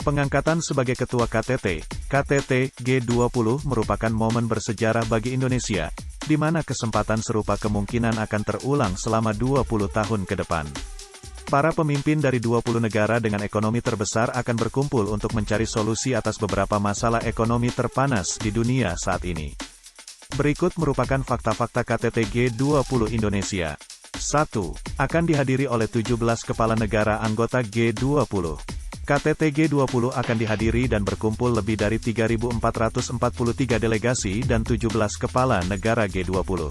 Pengangkatan sebagai Ketua KTT G20 merupakan momen bersejarah bagi Indonesia, di mana kesempatan serupa kemungkinan akan terulang selama 20 tahun ke depan. Para pemimpin dari 20 negara dengan ekonomi terbesar akan berkumpul untuk mencari solusi atas beberapa masalah ekonomi terpanas di dunia saat ini. Berikut merupakan fakta-fakta KTT G20 Indonesia. 1. Akan dihadiri oleh 17 kepala negara anggota G20. KTT G20 akan dihadiri dan berkumpul lebih dari 3.443 delegasi dan 17 kepala negara G20.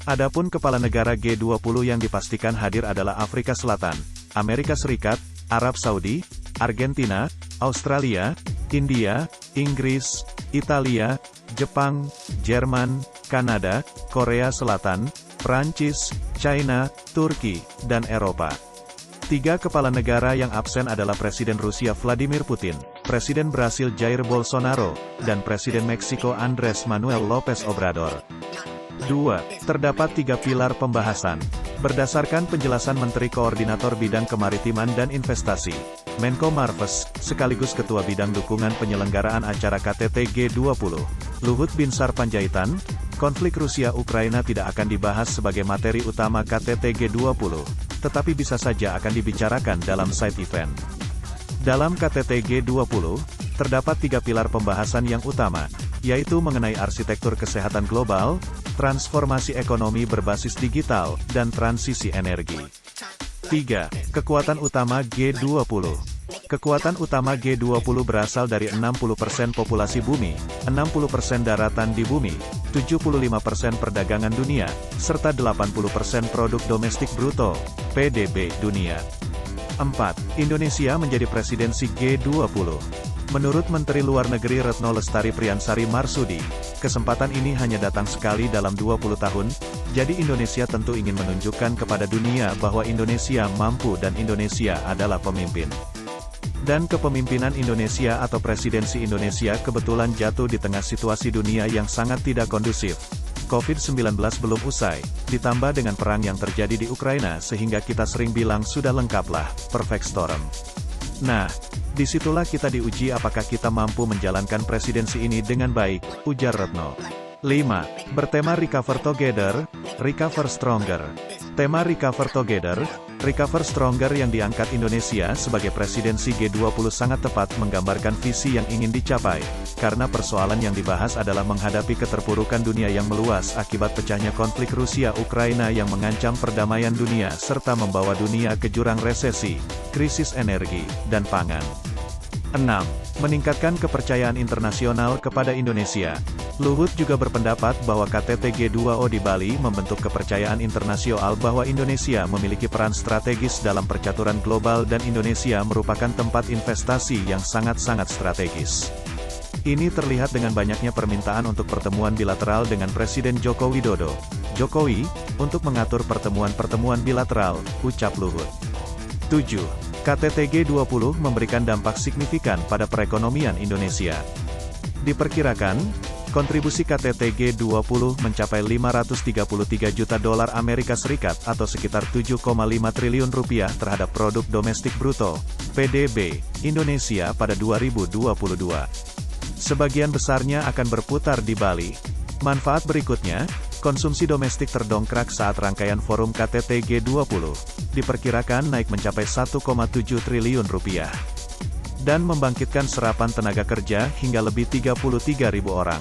Adapun kepala negara G20 yang dipastikan hadir adalah Afrika Selatan, Amerika Serikat, Arab Saudi, Argentina, Australia, India, Inggris, Italia, Jepang, Jerman, Kanada, Korea Selatan, Prancis, China, Turki, dan Eropa. 3 kepala negara yang absen adalah Presiden Rusia Vladimir Putin, Presiden Brasil Jair Bolsonaro, dan Presiden Meksiko Andrés Manuel López Obrador. 2. Terdapat 3 pilar pembahasan. Berdasarkan penjelasan Menteri Koordinator Bidang Kemaritiman dan Investasi, Menko Marves, sekaligus Ketua Bidang Dukungan Penyelenggaraan Acara KTT G20, Luhut Binsar Panjaitan, konflik Rusia-Ukraina tidak akan dibahas sebagai materi utama KTT G20, tetapi bisa saja akan dibicarakan dalam side event. Dalam KTT G20, terdapat 3 pilar pembahasan yang utama, yaitu mengenai arsitektur kesehatan global, transformasi ekonomi berbasis digital, dan transisi energi. 3. Kekuatan utama G20. Kekuatan utama G20 berasal dari 60% populasi bumi, 60% daratan di bumi, 75% perdagangan dunia, serta 80% produk domestik bruto, PDB, dunia. 4. Indonesia menjadi presidensi G20. Menurut Menteri Luar Negeri Retno Lestari Priyansari Marsudi, kesempatan ini hanya datang sekali dalam 20 tahun, jadi Indonesia tentu ingin menunjukkan kepada dunia bahwa Indonesia mampu dan Indonesia adalah pemimpin. Dan kepemimpinan Indonesia atau presidensi Indonesia kebetulan jatuh di tengah situasi dunia yang sangat tidak kondusif. COVID-19 belum usai, ditambah dengan perang yang terjadi di Ukraina sehingga kita sering bilang sudah lengkaplah, perfect storm. Nah, disitulah kita diuji apakah kita mampu menjalankan presidensi ini dengan baik, ujar Retno. 5. Bertema Recover Together, Recover Stronger. Tema Recover Together, Recover Stronger yang diangkat Indonesia sebagai presidensi G20 sangat tepat menggambarkan visi yang ingin dicapai, karena persoalan yang dibahas adalah menghadapi keterpurukan dunia yang meluas akibat pecahnya konflik Rusia-Ukraina yang mengancam perdamaian dunia serta membawa dunia ke jurang resesi, krisis energi, dan pangan. 6. Meningkatkan kepercayaan internasional kepada Indonesia. Luhut juga berpendapat bahwa KTT G20 di Bali membentuk kepercayaan internasional bahwa Indonesia memiliki peran strategis dalam percaturan global dan Indonesia merupakan tempat investasi yang sangat-sangat strategis. Ini terlihat dengan banyaknya permintaan untuk pertemuan bilateral dengan Presiden Joko Widodo, Jokowi, untuk mengatur pertemuan-pertemuan bilateral, ucap Luhut. 7. KTT G20 memberikan dampak signifikan pada perekonomian Indonesia. Diperkirakan, kontribusi KTT G20 mencapai 533 juta dolar Amerika Serikat atau sekitar 7,5 triliun rupiah terhadap produk domestik bruto, PDB, Indonesia pada 2022. Sebagian besarnya akan berputar di Bali. Manfaat berikutnya, konsumsi domestik terdongkrak saat rangkaian forum KTT G20, diperkirakan naik mencapai 1,7 triliun rupiah. Dan membangkitkan serapan tenaga kerja hingga lebih 33.000 orang.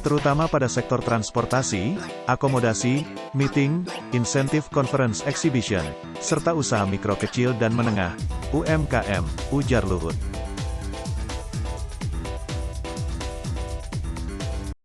Terutama pada sektor transportasi, akomodasi, meeting, insentif conference exhibition, serta usaha mikro kecil dan menengah, UMKM, ujar Luhut.